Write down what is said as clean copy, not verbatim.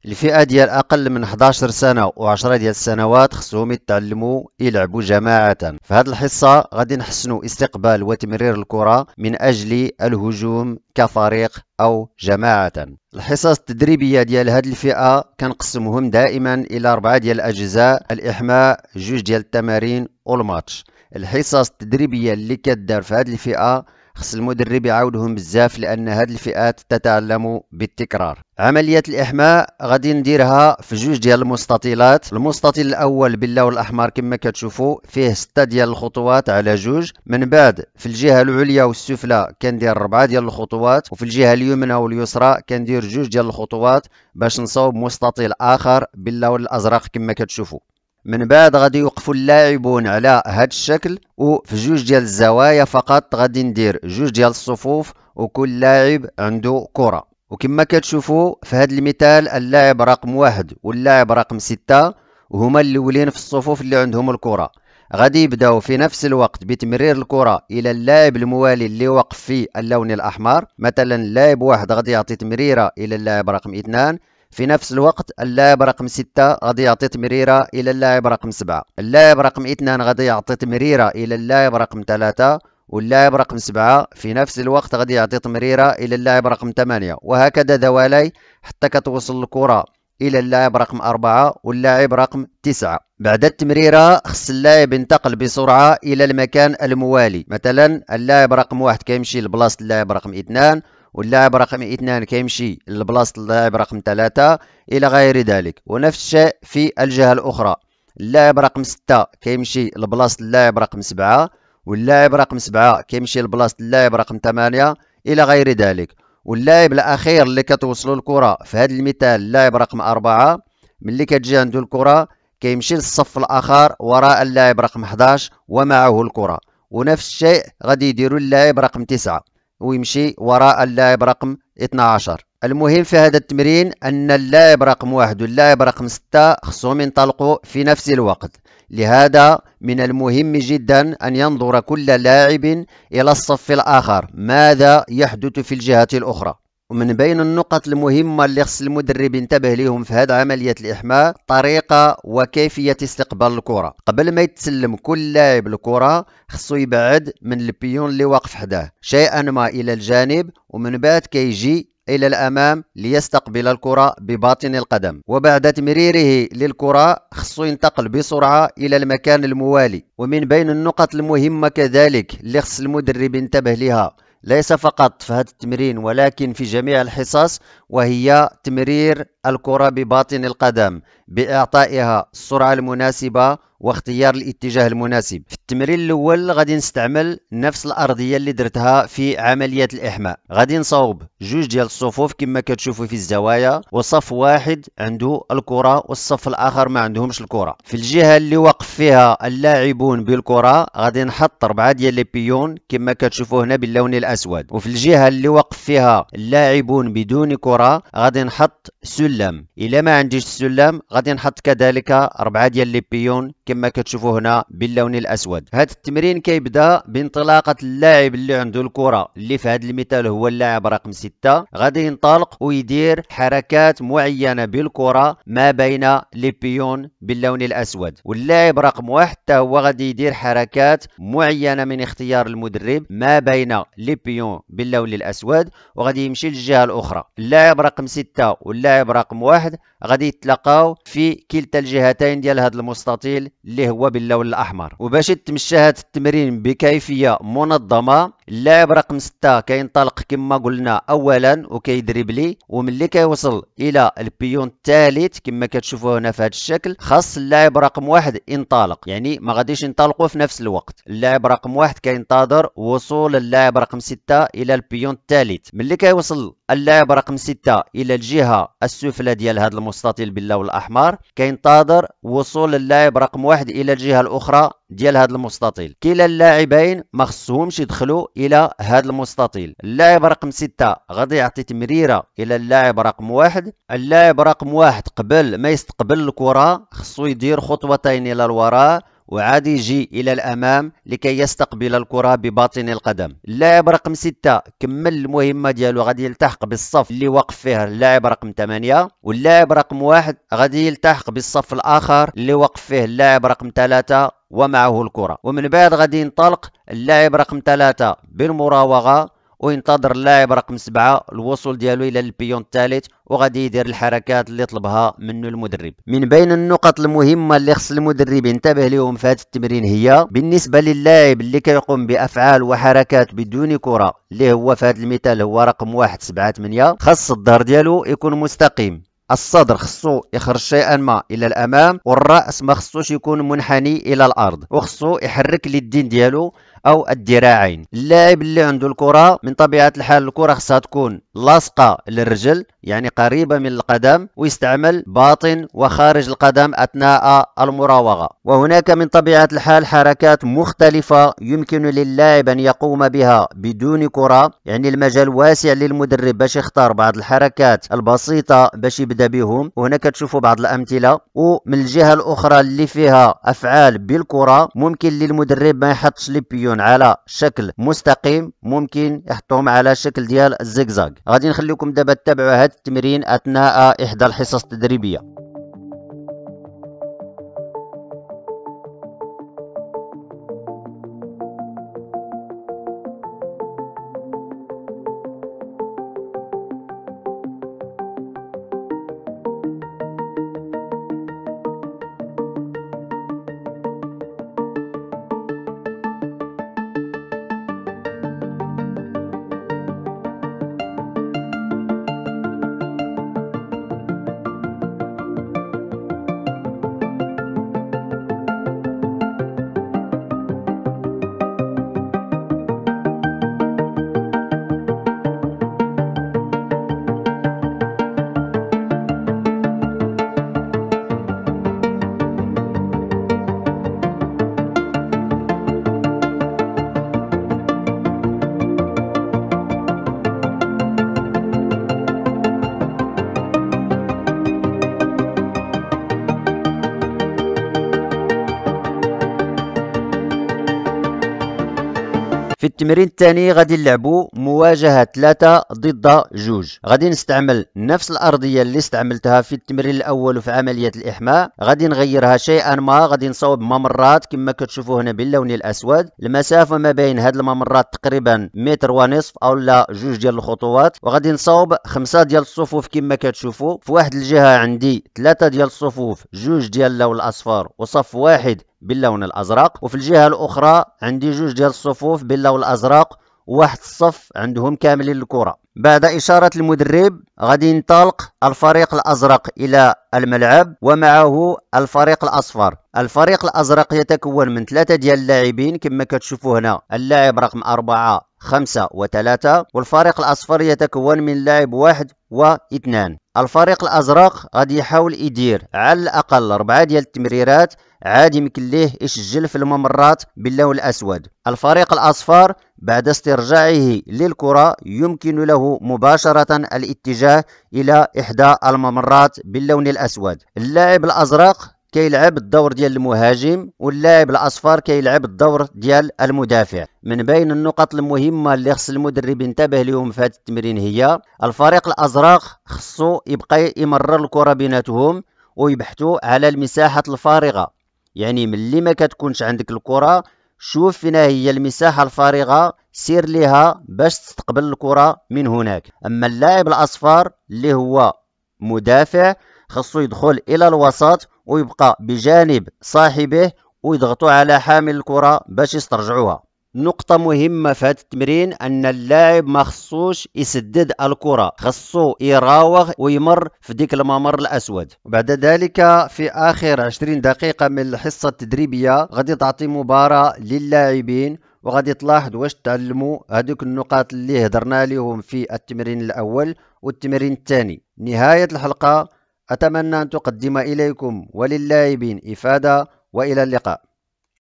الفئة ديال أقل من 11 سنة و10 ديال السنوات خصهم يتعلموا يلعبوا جماعة. في هذه الحصة غادي نحسنوا استقبال وتمرير الكرة من أجل الهجوم كفريق أو جماعة. الحصص التدريبية ديال هذه الفئة كنقسمهم دائما إلى 4 ديال الأجزاء: الإحماء، 2 ديال التمارين، والماتش. الحصص التدريبية اللي كدار في هذه الفئة خص المدرب يعاودهم بزاف، لأن هذه الفئات تتعلم بالتكرار. عملية الإحماء غادي نديرها في 2 ديال المستطيلات. المستطيل الأول باللون الأحمر كما كتشوفوا فيه 6 ديال الخطوات على 2. من بعد في الجهة العليا والسفلى كندير 4 ديال الخطوات، وفي الجهة اليمنى واليسرى كندير 2 ديال الخطوات باش نصاوب مستطيل آخر باللون الأزرق كما كتشوفوا. من بعد غادي يوقفوا اللاعبون على هذا الشكل، وفي 2 ديال الزوايا فقط غادي ندير 2 ديال الصفوف وكل لاعب عنده كرة. وكما كتشوفوا في هذا المثال اللاعب رقم 1 واللاعب رقم 6 وهما الاولين في الصفوف اللي عندهم الكرة. غادي يبداو في نفس الوقت بتمرير الكرة الى اللاعب الموالي اللي وقف في اللون الاحمر. مثلا اللاعب 1 غادي يعطي تمريرة الى اللاعب رقم 2، في نفس الوقت اللاعب رقم 6 غادي يعطي تمريرة إلى اللاعب رقم 7، اللاعب رقم 2 غادي يعطي تمريرة إلى اللاعب رقم 3، واللاعب رقم 7 في نفس الوقت غادي يعطي تمريرة إلى اللاعب رقم 8، وهكذا دوالي حتى كتوصل الكرة إلى اللاعب رقم 4 واللاعب رقم 9. بعد التمريرة خص اللاعب ينتقل بسرعة إلى المكان الموالي. مثلا اللاعب رقم 1 كيمشي لبلاصة اللاعب رقم 2، واللاعب رقم 2 كيمشي لبلاصة اللاعب رقم 3 إلى غير ذلك. ونفس الشيء في الجهة الأخرى، اللاعب رقم 6 كيمشي لبلاصة اللاعب رقم 7، واللاعب رقم 7 كيمشي لبلاصة اللاعب رقم 8 إلى غير ذلك. واللاعب الأخير اللي كتوصلوا الكرة في هذا المثال اللاعب رقم 4 ملي كتجي عنده الكرة كيمشي للصف الآخر وراء اللاعب رقم 11 ومعه الكرة. ونفس الشيء غادي يديروا اللاعب رقم 9 ويمشي وراء اللاعب رقم 12. المهم في هذا التمرين أن اللاعب رقم 1 واللاعب رقم 6 خصهم ينطلقوا في نفس الوقت. لهذا من المهم جدا أن ينظر كل لاعب إلى الصف الآخر ماذا يحدث في الجهة الأخرى. ومن بين النقط المهمة اللي خص المدرب ينتبه لهم في هذه عملية الإحماء طريقة وكيفية استقبال الكرة. قبل ما يتسلم كل لاعب الكرة خصو يبعد من البيون اللي واقف حداه شيئا ما إلى الجانب، ومن بعد كيجي إلى الأمام ليستقبل الكرة بباطن القدم. وبعد تمريره للكرة خصو ينتقل بسرعة إلى المكان الموالي. ومن بين النقط المهمة كذلك اللي خص المدرب ينتبه لها ليس فقط في هذا التمرين ولكن في جميع الحصص، وهي تمرير الكرة بباطن القدم بإعطائها السرعة المناسبة واختيار الاتجاه المناسب. في التمرين الأول غادي نستعمل نفس الأرضية اللي درتها في عملية الإحماء. غادي نصاوب 2 ديال الصفوف كما كتشوفوا في الزوايا، وصف واحد عنده الكرة والصف الآخر ما عندهمش الكرة. في الجهة اللي وقف فيها اللاعبون بالكرة غادي نحط 4 ديال لي بيون كما كتشوفوا هنا باللون الأسود، وفي الجهة اللي وقف فيها اللاعبون بدون كرة غادي نحط سلم. إلا ما عنديش السلم غادي نحط كذلك 4 ديال لي بيون كما كتشوفوا هنا باللون الأسود. هذا التمرين كيبدا بانطلاقة اللاعب اللي عنده الكرة اللي في هذا المثال هو اللاعب رقم 6. غادي ينطلق ويدير حركات معينة بالكرة ما بين لي بيون باللون الأسود، واللاعب رقم 1 حتى هو غادي يدير حركات معينة من اختيار المدرب ما بين لي بيون باللون الأسود، وغادي يمشي للجهة الأخرى. اللاعب رقم 6 واللاعب رقم 1 غادي يتلاقاو في كلتا الجهتين ديال هذا المستطيل اللي هو باللون الأحمر. وباش تمشى هذا التمرين بكيفية منظمة اللاعب رقم 6 كينطلق كما قلنا أولا وكيدريبلي، وملي كيوصل إلى البيون الثالث كما كتشوفوا هنا في هذا الشكل خاص اللاعب رقم 1 ينطلق، يعني ما غاديش ينطلقوا في نفس الوقت. اللاعب رقم 1 كينتظر وصول اللاعب رقم 6 إلى البيون الثالث. ملي كيوصل اللاعب رقم 6 إلى الجهة السفلى ديال هذا المستطيل باللون الأحمر كينتظر وصول اللاعب رقم 1 إلى الجهة الأخرى ديال هذا المستطيل. كلا اللاعبين ما خصهمش يدخلوا إلى هذا المستطيل. اللاعب رقم 6 غادي يعطي تمريرة إلى اللاعب رقم 1. اللاعب رقم 1 قبل ما يستقبل الكرة خصو يدير خطوتين إلى الوراء وعاد يجي إلى الأمام لكي يستقبل الكرة بباطن القدم. اللاعب رقم 6 كمل المهمة ديالو، غادي يلتحق بالصف اللي وقف فيه اللاعب رقم 8، واللاعب رقم 1 غادي يلتحق بالصف الآخر اللي وقف فيه اللاعب رقم 3 ومعه الكرة. ومن بعد غادي ينطلق اللاعب رقم 3 بالمراوغة، وينتظر اللاعب رقم 7 الوصول ديالو الى البيون الثالث، وغادي يدير الحركات اللي طلبها منه المدرب. من بين النقط المهمه اللي خص المدرب ينتبه لهم في هذا التمرين هي بالنسبه للاعب اللي كيقوم بافعال وحركات بدون كره، اللي هو في هذا المثال هو رقم 1 7 8، خاص الظهر ديالو يكون مستقيم، الصدر خصو يخرج شيئا ما الى الامام، والراس ما خصوش يكون منحني الى الارض، وخصو يحرك اليدين ديالو او الذراعين. اللاعب اللي عنده الكره من طبيعه الحال الكره خصها تكون لاصقه للرجل، يعني قريبه من القدم، ويستعمل باطن وخارج القدم اثناء المراوغه. وهناك من طبيعه الحال حركات مختلفه يمكن للاعب ان يقوم بها بدون كره، يعني المجال واسع للمدرب باش يختار بعض الحركات البسيطه باش يبدا بهم، وهنا كتشوفوا بعض الامثله. ومن الجهه الاخرى اللي فيها افعال بالكره ممكن للمدرب ما يحطش لي بيون على شكل مستقيم، ممكن يحطهم على شكل ديال الزجزاج. غادي نخليكم دابا تتابعوا هذا التمرين اثناء احدى الحصص التدريبيه. في التمرين الثاني غادي نلعبوا مواجهة 3 ضد 2. غادي نستعمل نفس الأرضية اللي استعملتها في التمرين الأول وفي عملية الإحماء، غادي نغيرها شيئا ما. غادي نصوب ممرات كما كتشوفوا هنا باللون الأسود، المسافة ما بين هاد الممرات تقريبا 1.5 متر أو لا 2 ديال الخطوات. وغادي نصوب 5 ديال الصفوف كما كتشوفوا. في واحد الجهة عندي 3 ديال الصفوف، 2 ديال اللون الأصفر وصف واحد باللون الازرق، وفي الجهه الاخرى عندي 2 ديال الصفوف باللون الازرق وواحد الصف عندهم كاملين الكره. بعد اشاره المدرب غادي ينطلق الفريق الازرق الى الملعب ومعه الفريق الاصفر. الفريق الازرق يتكون من 3 ديال اللاعبين كما كتشوفوا هنا، اللاعب رقم 4 5 و3، والفريق الاصفر يتكون من لاعب 1 و2. الفريق الازرق غادي يحاول يدير على الاقل 4 ديال التمريرات عاد يمكن ليه يسجل في الممرات باللون الأسود. الفريق الأصفر بعد استرجاعه للكرة يمكن له مباشرة الاتجاه إلى إحدى الممرات باللون الأسود. اللاعب الأزرق كيلعب الدور ديال المهاجم، واللاعب الأصفر كيلعب الدور ديال المدافع. من بين النقط المهمة اللي خص المدرب ينتبه لهم في هذا التمرين هي الفريق الأزرق خصو يبقى يمرر الكرة بيناتهم ويبحثوا على المساحات الفارغة، يعني ملي ما كتكونش عندك الكرة شوف فين هي المساحة الفارغة سير ليها باش تستقبل الكرة من هناك. أما اللاعب الأصفر اللي هو مدافع خصو يدخل إلى الوسط ويبقى بجانب صاحبه ويضغطوا على حامل الكرة باش يسترجعوها. نقطة مهمة في هذا التمرين أن اللاعب ما خصوش يسدد الكرة، خصو يراوغ ويمر في ديك الممر الأسود. وبعد ذلك في آخر 20 دقيقة من الحصة التدريبية غادي تعطي مباراة للاعبين، وغادي تلاحظ واش تعلموا هذوك النقاط اللي هدرنا لهم في التمرين الأول والتمرين الثاني. نهاية الحلقة أتمنى أن تقدم إليكم وللاعبين إفادة، وإلى اللقاء.